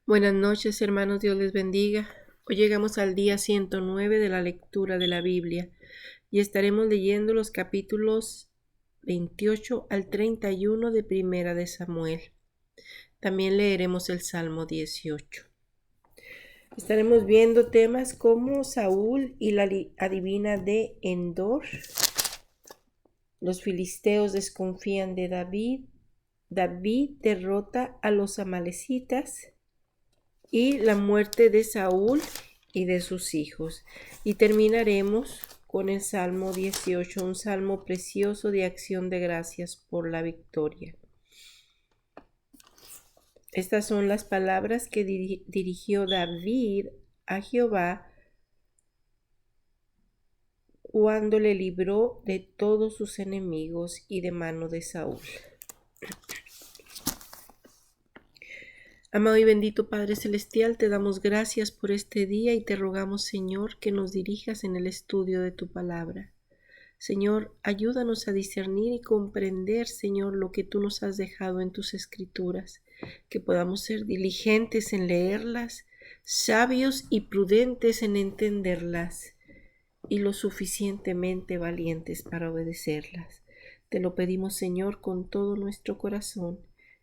Buenas noches, hermanos, Dios les bendiga. Hoy llegamos al día 109 de la lectura de la Biblia y estaremos leyendo los capítulos 28 al 31 de Primera de Samuel. También leeremos el Salmo 18. Estaremos viendo temas como Saúl y la adivina de Endor. Los filisteos desconfían de David. David derrota a los amalecitas y la muerte de Saúl y de sus hijos. Y terminaremos con el Salmo 18, un salmo precioso de acción de gracias por la victoria. Estas son las palabras que dirigió David a Jehová cuando le libró de todos sus enemigos y de mano de Saúl. Amado y bendito Padre Celestial, te damos gracias por este día y te rogamos, Señor, que nos dirijas en el estudio de tu palabra. Señor, ayúdanos a discernir y comprender, Señor, lo que tú nos has dejado en tus escrituras, que podamos ser diligentes en leerlas, sabios y prudentes en entenderlas y lo suficientemente valientes para obedecerlas. Te lo pedimos, Señor, con todo nuestro corazón,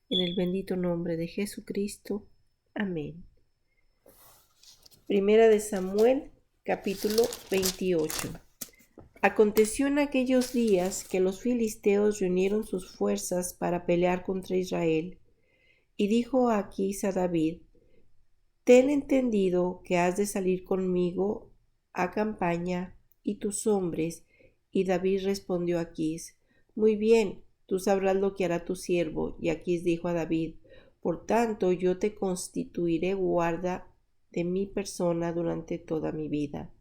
en el bendito nombre de Jesucristo. Amén. Primera de Samuel, capítulo 28. Aconteció en aquellos días que los filisteos reunieron sus fuerzas para pelear contra Israel. Y dijo Aquis a David: Ten entendido que has de salir conmigo a campaña, y tus hombres. Y David respondió a Aquis: Muy bien, tú sabrás lo que hará tu siervo. Y Aquis dijo a David: Por tanto, yo te constituiré guarda de mi persona durante toda mi vida.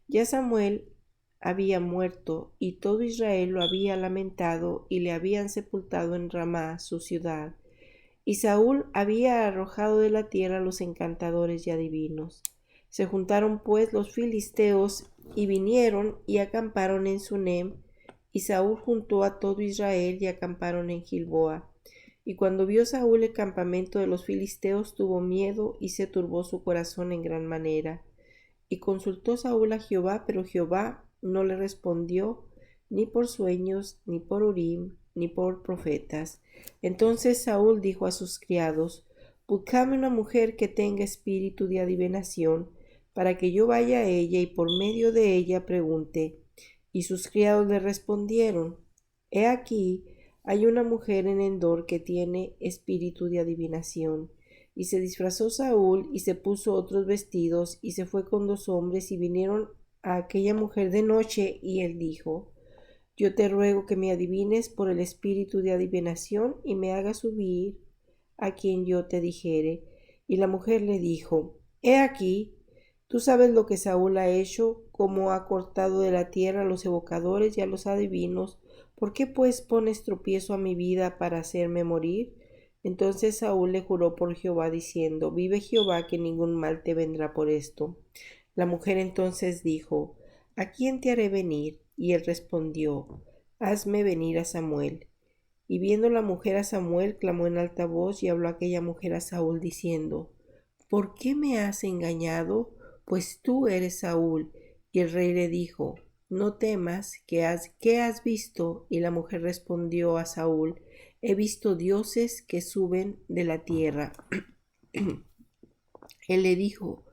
Ya Samuel había muerto, y todo Israel lo había lamentado, y le habían sepultado en Ramá, su ciudad. Y Saúl había arrojado de la tierra a los encantadores y adivinos. Se juntaron pues los filisteos, y vinieron y acamparon en Sunem, y Saúl juntó a todo Israel, y acamparon en Gilboa. Y cuando vio Saúl el campamento de los filisteos, tuvo miedo, y se turbó su corazón en gran manera. Y consultó Saúl a Jehová, pero Jehová no le respondió, ni por sueños, ni por Urim, ni por profetas. Entonces Saúl dijo a sus criados: Buscadme una mujer que tenga espíritu de adivinación, para que yo vaya a ella y por medio de ella pregunte. Y sus criados le respondieron: He aquí, hay una mujer en Endor que tiene espíritu de adivinación. Y se disfrazó Saúl y se puso otros vestidos y se fue con 2 hombres y vinieron a aquella mujer de noche, y él dijo: Yo te ruego que me adivines por el espíritu de adivinación y me hagas subir a quien yo te dijere. Y la mujer le dijo: He aquí, tú sabes lo que Saúl ha hecho, cómo ha cortado de la tierra a los evocadores y a los adivinos. ¿Por qué pues pones tropiezo a mi vida para hacerme morir? Entonces Saúl le juró por Jehová, diciendo: Vive Jehová, que ningún mal te vendrá por esto. La mujer entonces dijo: ¿A quién te haré venir? Y él respondió: Hazme venir a Samuel. Y viendo la mujer a Samuel, clamó en alta voz, y habló aquella mujer a Saúl, diciendo: ¿Por qué me has engañado? Pues tú eres Saúl. Y el rey le dijo: No temas, ¿qué has visto? Y la mujer respondió a Saúl: He visto dioses que suben de la tierra. Él le dijo: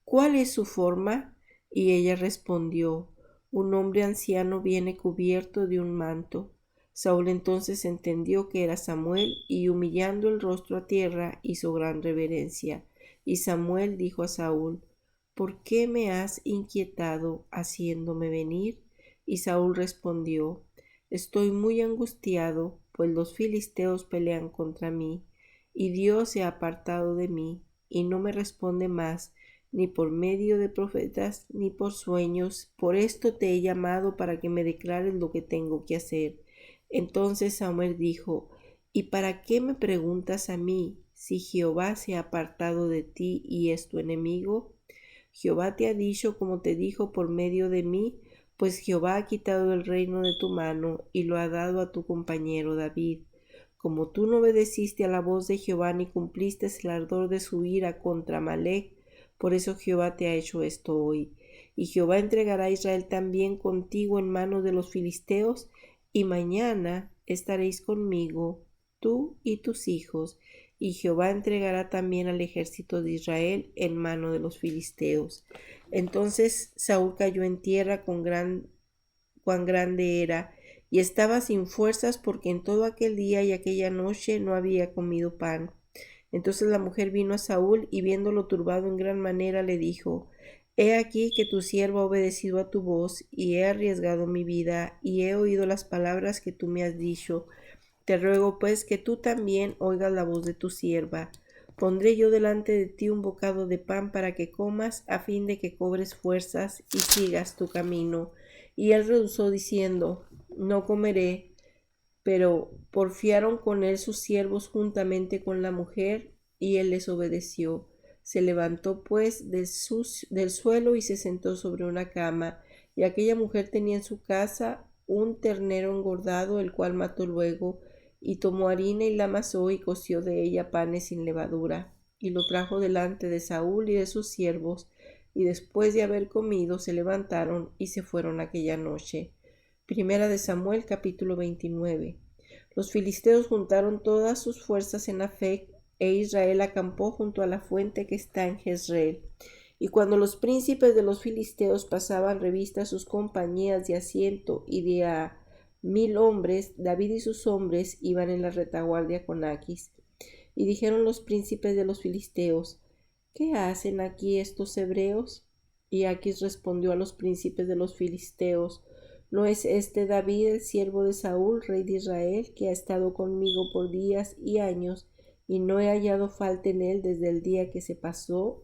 ¿Cuál es su forma? Y ella respondió: Un hombre anciano viene cubierto de un manto. Saúl entonces entendió que era Samuel, y humillando el rostro a tierra, hizo gran reverencia. Y Samuel dijo a Saúl: ¿Por qué me has inquietado haciéndome venir? Y Saúl respondió: Estoy muy angustiado, pues los filisteos pelean contra mí, y Dios se ha apartado de mí, y no me responde más, ni por medio de profetas, ni por sueños. Por esto te he llamado, para que me declares lo que tengo que hacer. Entonces Samuel dijo: ¿Y para qué me preguntas a mí, si Jehová se ha apartado de ti y es tu enemigo? Jehová te ha dicho como te dijo por medio de mí, pues Jehová ha quitado el reino de tu mano y lo ha dado a tu compañero David. como tú no obedeciste a la voz de Jehová ni cumpliste el ardor de su ira contra Amalec, por eso Jehová te ha hecho esto hoy. Y Jehová entregará a Israel también contigo en manos de los filisteos, y mañana estaréis conmigo, tú y tus hijos, y Jehová entregará también al ejército de Israel en mano de los filisteos. Entonces Saúl cayó en tierra cuán grande era, y estaba sin fuerzas porque en todo aquel día y aquella noche no había comido pan. Entonces la mujer vino a Saúl y viéndolo turbado en gran manera le dijo: He aquí que tu sierva ha obedecido a tu voz y he arriesgado mi vida y he oído las palabras que tú me has dicho. Te ruego pues que tú también oigas la voz de tu sierva. Pondré yo delante de ti un bocado de pan para que comas, a fin de que cobres fuerzas y sigas tu camino. Y él rehusó diciendo: No comeré. Pero porfiaron con él sus siervos juntamente con la mujer, y él les obedeció. Se levantó pues del suelo y se sentó sobre una cama, y aquella mujer tenía en su casa un ternero engordado, el cual mató luego, y tomó harina y la amasó y coció de ella panes sin levadura, y lo trajo delante de Saúl y de sus siervos, y después de haber comido se levantaron y se fueron aquella noche. Primera de Samuel capítulo 29. Los filisteos juntaron todas sus fuerzas en Afec, e Israel acampó junto a la fuente que está en Jezreel. Y cuando los príncipes de los filisteos pasaban revista a sus compañías de asiento y de a 1000 hombres, David y sus hombres iban en la retaguardia con Aquis. Y dijeron los príncipes de los filisteos: ¿Qué hacen aquí estos hebreos? Y Aquis respondió a los príncipes de los filisteos: ¿No es este David, el siervo de Saúl, rey de Israel, que ha estado conmigo por días y años, y no he hallado falta en él desde el día que se pasó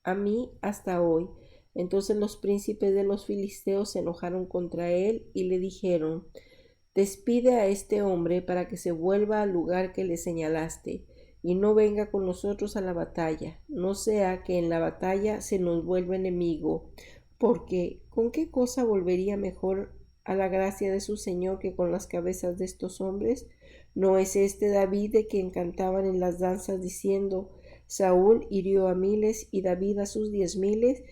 a mí hasta hoy? Entonces los príncipes de los filisteos se enojaron contra él y le dijeron: Despide a este hombre para que se vuelva al lugar que le señalaste, y no venga con nosotros a la batalla, no sea que en la batalla se nos vuelva enemigo, porque ¿con qué cosa volvería mejor a la gracia de su Señor que con las cabezas de estos hombres? ¿No es este David de quien cantaban en las danzas diciendo: Saúl hirió a miles y David a sus 10,000?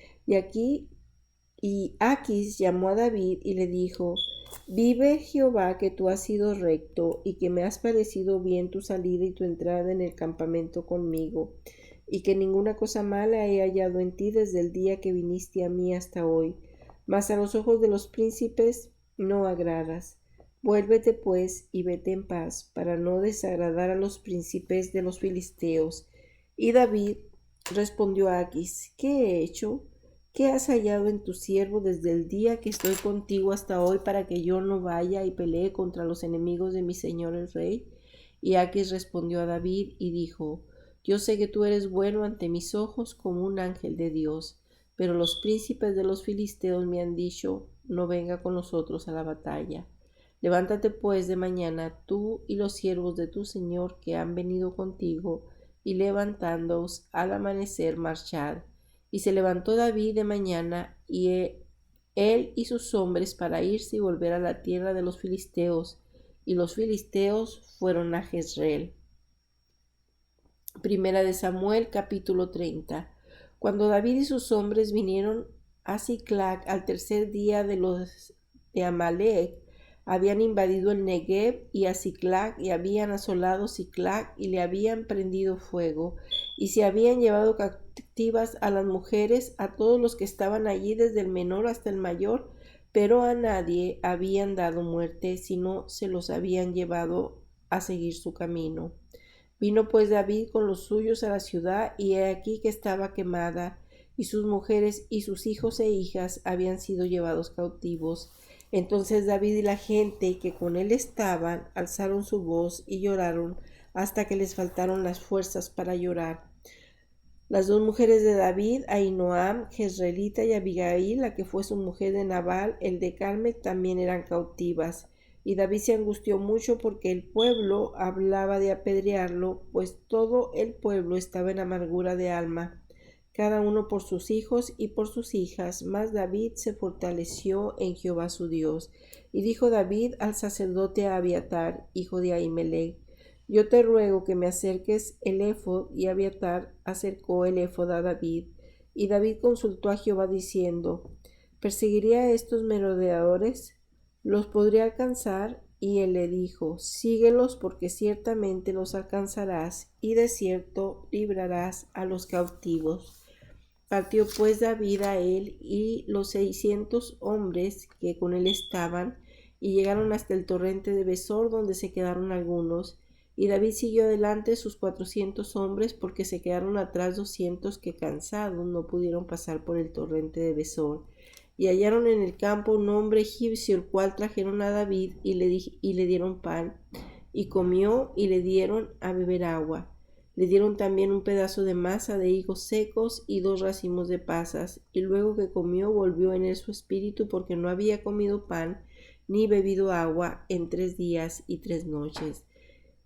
Y Aquis llamó a David y le dijo: Vive Jehová, que tú has sido recto y que me has parecido bien tu salida y tu entrada en el campamento conmigo, y que ninguna cosa mala he hallado en ti desde el día que viniste a mí hasta hoy. Mas a los ojos de los príncipes no agradas. Vuélvete pues y vete en paz, para no desagradar a los príncipes de los filisteos. Y David respondió a Aquis: ¿Qué he hecho? ¿Qué has hallado en tu siervo desde el día que estoy contigo hasta hoy, para que yo no vaya y pelee contra los enemigos de mi señor el rey? Y Aquis respondió a David y dijo: Yo sé que tú eres bueno ante mis ojos como un ángel de Dios, pero los príncipes de los filisteos me han dicho: No venga con nosotros a la batalla. Levántate pues de mañana tú y los siervos de tu señor que han venido contigo, y levantándoos al amanecer marchad. Y se levantó David de mañana, y él y sus hombres, para irse y volver a la tierra de los filisteos, y los filisteos fueron a Jezreel. Primera de Samuel capítulo 30. Cuando David y sus hombres vinieron a Siclag al tercer día de los de Amalec, habían invadido el Negev y a Siclag, y habían asolado Siclag y le habían prendido fuego, y se habían llevado captivas a las mujeres, a todos los que estaban allí, desde el menor hasta el mayor, pero a nadie habían dado muerte, sino se los habían llevado a seguir su camino. Vino pues David con los suyos a la ciudad, y he aquí que estaba quemada, y sus mujeres y sus hijos e hijas habían sido llevados cautivos. Entonces David y la gente que con él estaban alzaron su voz y lloraron hasta que les faltaron las fuerzas para llorar. Las dos mujeres de David, Ahinoam, Jezreelita, y Abigail, la que fue su mujer de Nabal, el de Carmel, también eran cautivas. Y David se angustió mucho porque el pueblo hablaba de apedrearlo, pues todo el pueblo estaba en amargura de alma, cada uno por sus hijos y por sus hijas. Mas David se fortaleció en Jehová su Dios. Y dijo David al sacerdote Abiatar, hijo de Ahimelech: yo te ruego que me acerques el éfod. Y Abiatar acercó el éfod a David. Y David consultó a Jehová diciendo: ¿Perseguiré a estos merodeadores? ¿Los podré alcanzar? Y él le dijo: Síguelos, porque ciertamente los alcanzarás, y de cierto librarás a los cautivos. Partió pues David a él y los 600 hombres que con él estaban, y llegaron hasta el torrente de Besor, donde se quedaron algunos. Y David siguió adelante sus 400 hombres, porque se quedaron atrás 200 que cansados no pudieron pasar por el torrente de Besor. Y hallaron en el campo un hombre egipcio, el cual trajeron a David y le dieron pan, y comió, y le dieron a beber agua. Le dieron también un pedazo de masa de higos secos y 2 racimos de pasas, y luego que comió volvió en él su espíritu, porque no había comido pan ni bebido agua en 3 días y 3 noches.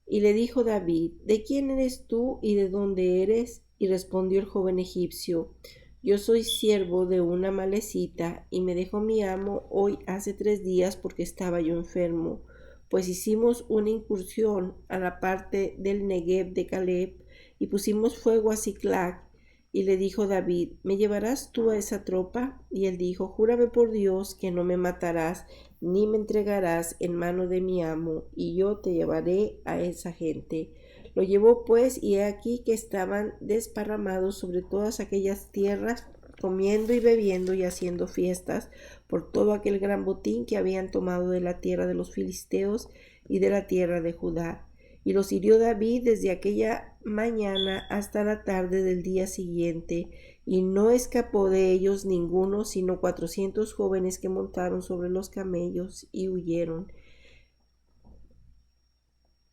Y le dijo David: ¿De quién eres tú y de dónde eres? Y respondió el joven egipcio: Yo soy siervo de una malecita, y me dejó mi amo hoy hace 3 días, porque estaba yo enfermo. Pues hicimos una incursión a la parte del Negev de Caleb, y pusimos fuego a Siclag. Y le dijo David: ¿Me llevarás tú a esa tropa? Y él dijo: Júrame por Dios que no me matarás, ni me entregarás en mano de mi amo, y yo te llevaré a esa gente. Lo llevó pues, y he aquí que estaban desparramados sobre todas aquellas tierras, comiendo y bebiendo y haciendo fiestas por todo aquel gran botín que habían tomado de la tierra de los filisteos y de la tierra de Judá. Y los hirió David desde aquella mañana hasta la tarde del día siguiente, y no escapó de ellos ninguno, sino 400 jóvenes que montaron sobre los camellos y huyeron.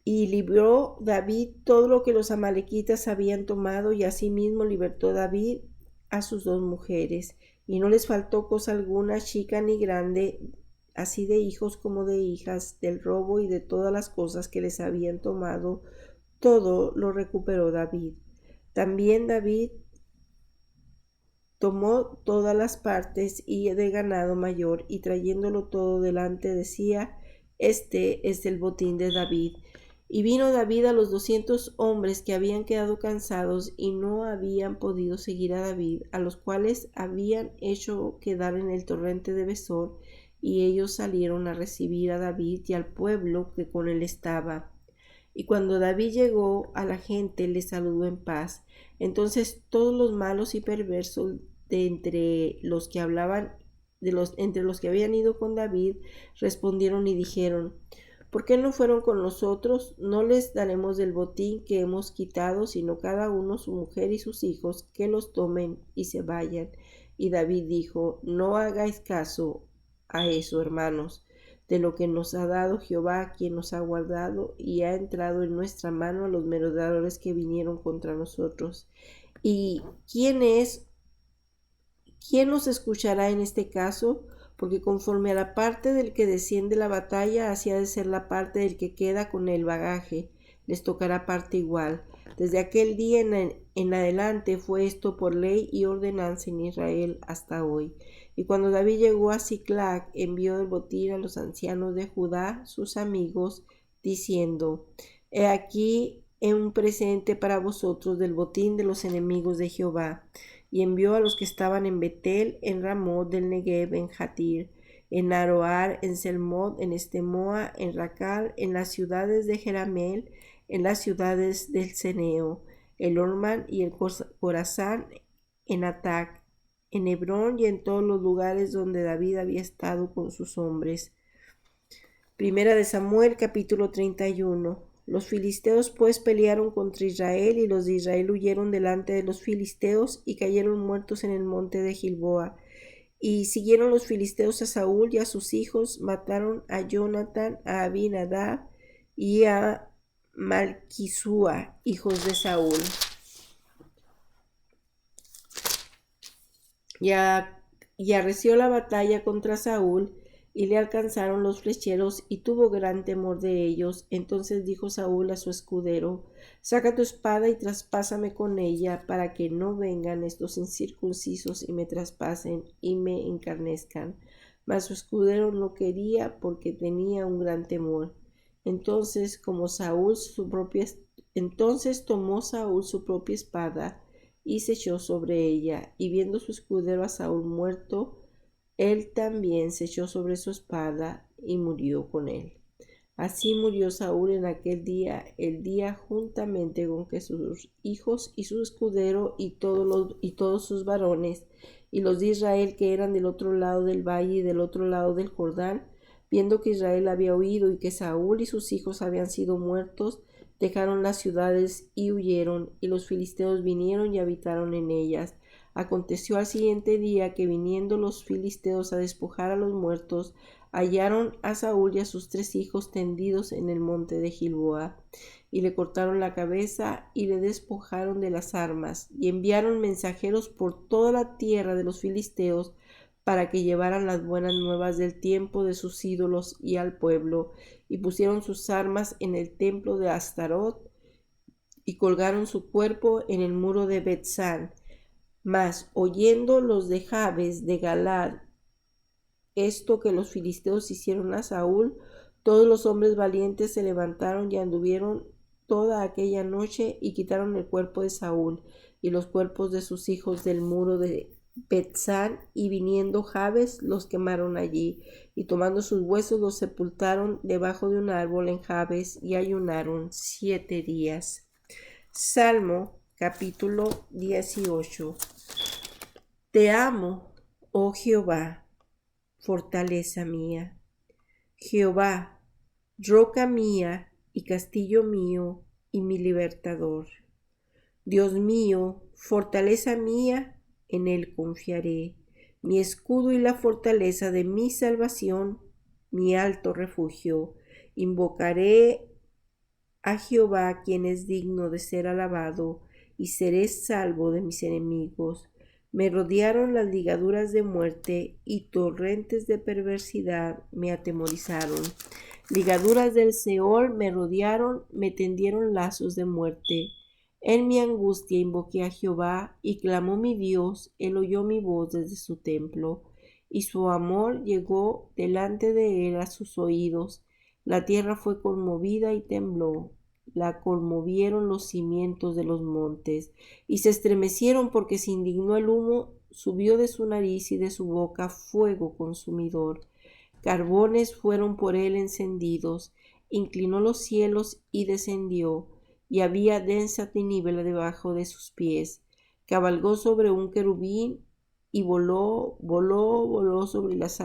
Y libró David todo lo que los amalequitas habían tomado, y asimismo libertó David a sus 2 mujeres, y no les faltó cosa alguna, chica ni grande, así de hijos como de hijas, del robo y de todas las cosas que les habían tomado, todo lo recuperó David. También David tomó todas las partes y de ganado mayor, y trayéndolo todo delante decía: Este es el botín de David. Y vino David a los 200 hombres que habían quedado cansados y no habían podido seguir a David, a los cuales habían hecho quedar en el torrente de Besor, y ellos salieron a recibir a David y al pueblo que con él estaba. Y cuando David llegó a la gente, le saludó en paz. Entonces todos los malos y perversos de entre los que entre los que habían ido con David, respondieron y dijeron: ¿Por qué no fueron con nosotros? No les daremos del botín que hemos quitado, sino cada uno su mujer y sus hijos, que los tomen y se vayan. Y David dijo: No hagáis caso a eso, hermanos, de lo que nos ha dado Jehová, quien nos ha guardado, y ha entrado en nuestra mano a los merodeadores que vinieron contra nosotros. ¿Y quién nos escuchará en este caso? Porque conforme a la parte del que desciende la batalla, así ha de ser la parte del que queda con el bagaje, les tocará parte igual. Desde aquel día en adelante fue esto por ley y ordenanza en Israel hasta hoy. Y cuando David llegó a Siclag, envió el botín a los ancianos de Judá, sus amigos, diciendo: He aquí un presente para vosotros del botín de los enemigos de Jehová. Y envió a los que estaban en Betel, en Ramot del Negev, en Jatir, en Aroar, en Selmot, en Estemoa, en Racal, en las ciudades de Jeramel, en las ciudades del Ceneo, el Orman y el Corazán, en Atac, en Hebrón y en todos los lugares donde David había estado con sus hombres. Primera de Samuel, capítulo 31. Los filisteos pues pelearon contra Israel, y los de Israel huyeron delante de los filisteos y cayeron muertos en el monte de Gilboa. Y siguieron los filisteos a Saúl y a sus hijos, mataron a Jonatán, a Abinadab y a Malquisúa, hijos de Saúl. Y arreció la batalla contra Saúl, y le alcanzaron los flecheros, y tuvo gran temor de ellos. Entonces dijo Saúl a su escudero: Saca tu espada y traspásame con ella, para que no vengan estos incircuncisos y me traspasen y me encarnezcan. Mas su escudero no quería, porque tenía un gran temor. Entonces, entonces tomó Saúl su propia espada y se echó sobre ella, y viendo su escudero a Saúl muerto, él también se echó sobre su espada y murió con él. Así murió Saúl en aquel día, el día juntamente con que sus hijos y su escudero y todos sus varones, y los de Israel que eran del otro lado del valle y del otro lado del Jordán, viendo que Israel había huido y que Saúl y sus hijos habían sido muertos, dejaron las ciudades y huyeron, y los filisteos vinieron y habitaron en ellas. Aconteció al siguiente día que viniendo los filisteos a despojar a los muertos, hallaron a Saúl y a sus 3 hijos tendidos en el monte de Gilboa, y le cortaron la cabeza y le despojaron de las armas, y enviaron mensajeros por toda la tierra de los filisteos para que llevaran las buenas nuevas del tiempo de sus ídolos y al pueblo, y pusieron sus armas en el templo de Astarot, y colgaron su cuerpo en el muro de Bethsán. Mas oyendo los de Jabes de Galad esto que los filisteos hicieron a Saúl, todos los hombres valientes se levantaron y anduvieron toda aquella noche y quitaron el cuerpo de Saúl y los cuerpos de sus hijos del muro de Bethsán, y viniendo Jabes los quemaron allí, y tomando sus huesos los sepultaron debajo de un árbol en Jabes, y ayunaron 7 días. Salmo capítulo 18. Te amo, oh Jehová, fortaleza mía. Jehová, roca mía y castillo mío y mi libertador. Dios mío, fortaleza mía, en él confiaré, mi escudo y la fortaleza de mi salvación, mi alto refugio. Invocaré a Jehová, quien es digno de ser alabado, y seré salvo de mis enemigos. Me rodearon las ligaduras de muerte, y torrentes de perversidad me atemorizaron. Ligaduras del Seol me rodearon, me tendieron lazos de muerte. En mi angustia invoqué a Jehová, y clamó mi Dios, él oyó mi voz desde su templo, y su amor llegó delante de él a sus oídos. La tierra fue conmovida y tembló, la conmovieron los cimientos de los montes, y se estremecieron porque se indignó el humo, subió de su nariz y de su boca fuego consumidor. Carbones fueron por él encendidos, inclinó los cielos y descendió, y había densa tiniebla debajo de sus pies. Cabalgó sobre un querubín y voló sobre las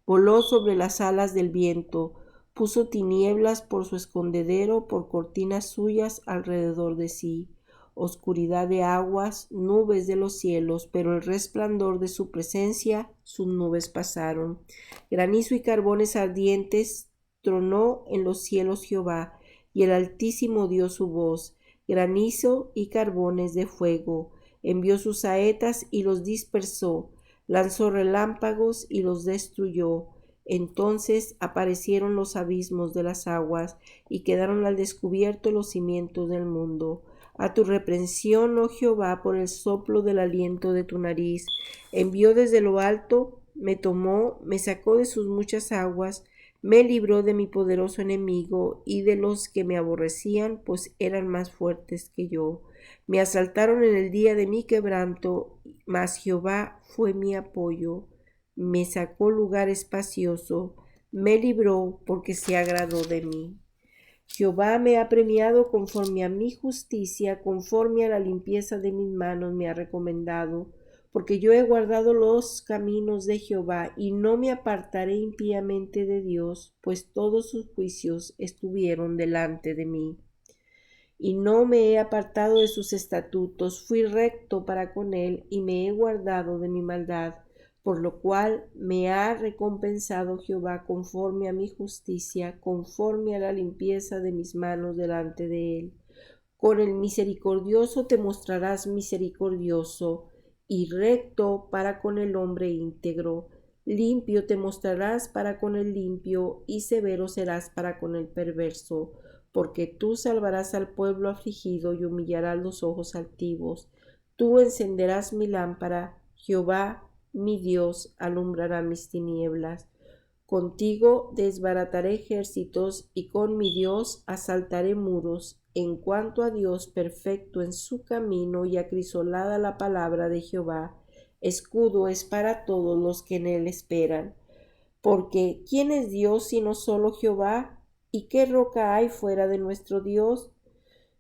voló sobre las alas del viento, puso tinieblas por su escondedero, por cortinas suyas alrededor de sí, oscuridad de aguas, nubes de los cielos, pero el resplandor de su presencia, sus nubes pasaron. Granizo y carbones ardientes, tronó en los cielos Jehová, y el Altísimo dio su voz, granizo y carbones de fuego, envió sus saetas y los dispersó, lanzó relámpagos y los destruyó. Entonces aparecieron los abismos de las aguas, y quedaron al descubierto los cimientos del mundo. A tu reprensión, oh Jehová, por el soplo del aliento de tu nariz, envió desde lo alto, me tomó, me sacó de sus muchas aguas, me libró de mi poderoso enemigo y de los que me aborrecían, pues eran más fuertes que yo. Me asaltaron en el día de mi quebranto, mas Jehová fue mi apoyo. Me sacó lugar espacioso, me libró porque se agradó de mí. Jehová me ha premiado conforme a mi justicia, conforme a la limpieza de mis manos me ha recomendado, porque yo he guardado los caminos de Jehová y no me apartaré impíamente de Dios, pues todos sus juicios estuvieron delante de mí. Y no me he apartado de sus estatutos, fui recto para con él y me he guardado de mi maldad, por lo cual me ha recompensado Jehová conforme a mi justicia, conforme a la limpieza de mis manos delante de él. Con el misericordioso te mostrarás misericordioso y recto para con el hombre íntegro. Limpio te mostrarás para con el limpio y severo serás para con el perverso, porque tú salvarás al pueblo afligido y humillarás los ojos altivos. Tú encenderás mi lámpara, Jehová, mi Dios, alumbrará mis tinieblas. Contigo desbarataré ejércitos y con mi Dios asaltaré muros. En cuanto a Dios, perfecto en su camino y acrisolada la palabra de Jehová, escudo es para todos los que en él esperan. Porque ¿quién es Dios sino solo Jehová? ¿Y qué roca hay fuera de nuestro Dios?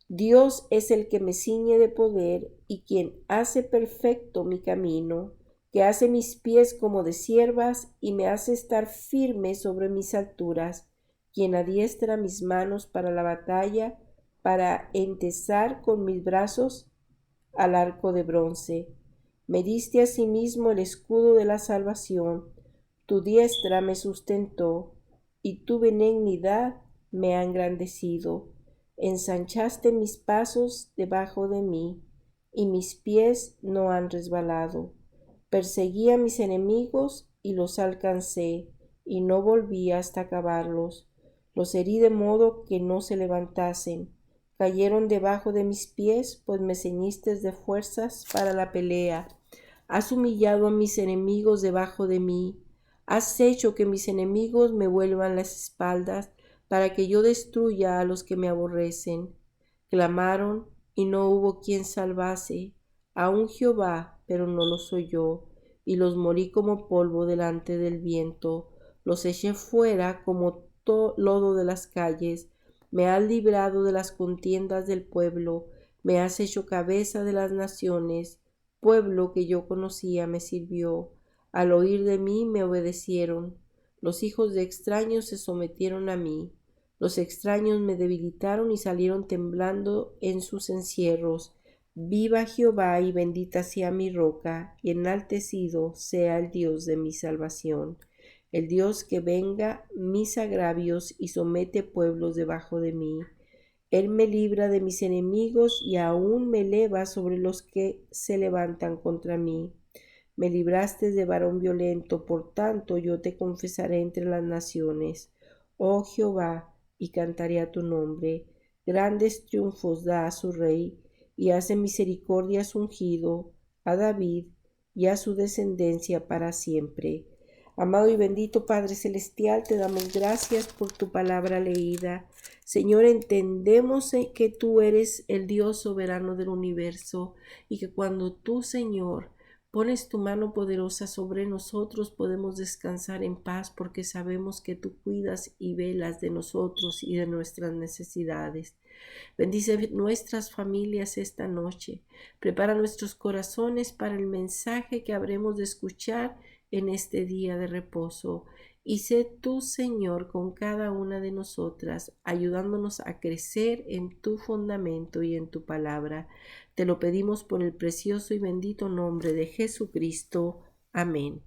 Dios es el que me ciñe de poder y quien hace perfecto mi camino, que hace mis pies como de ciervas y me hace estar firme sobre mis alturas, quien adiestra mis manos para la batalla, para entesar con mis brazos al arco de bronce. Me diste asimismo el escudo de la salvación, tu diestra me sustentó y tu benignidad me ha engrandecido. Ensanchaste mis pasos debajo de mí, y mis pies no han resbalado. Perseguí a mis enemigos y los alcancé, y no volví hasta acabarlos. Los herí de modo que no se levantasen. Cayeron debajo de mis pies, pues me ceñiste de fuerzas para la pelea. Has humillado a mis enemigos debajo de mí. Has hecho que mis enemigos me vuelvan las espaldas, para que yo destruya a los que me aborrecen. Clamaron, y no hubo quien salvase, aun Jehová, pero no los oyó, y los morí como polvo delante del viento. Los eché fuera como lodo de las calles. Me has librado de las contiendas del pueblo, me has hecho cabeza de las naciones. Pueblo que yo conocía me sirvió. Al oír de mí me obedecieron. Los hijos de extraños se sometieron a mí. Los extraños me debilitaron y salieron temblando en sus encierros. Viva Jehová y bendita sea mi roca, y enaltecido sea el Dios de mi salvación, el Dios que venga mis agravios y somete pueblos debajo de mí. Él me libra de mis enemigos y aún me eleva sobre los que se levantan contra mí. Me libraste de varón violento, por tanto yo te confesaré entre las naciones. Oh Jehová, y cantaré a tu nombre. Grandes triunfos da a su rey, y hace misericordia a su ungido, a David y a su descendencia para siempre. Amado y bendito Padre Celestial, te damos gracias por tu palabra leída. Señor, entendemos que tú eres el Dios soberano del universo y que cuando tú, Señor, pones tu mano poderosa sobre nosotros, podemos descansar en paz porque sabemos que tú cuidas y velas de nosotros y de nuestras necesidades. Bendice nuestras familias esta noche. Prepara nuestros corazones para el mensaje que habremos de escuchar en este día de reposo. Y sé tú, Señor, con cada una de nosotras, ayudándonos a crecer en tu fundamento y en tu palabra. Te lo pedimos por el precioso y bendito nombre de Jesucristo. Amén.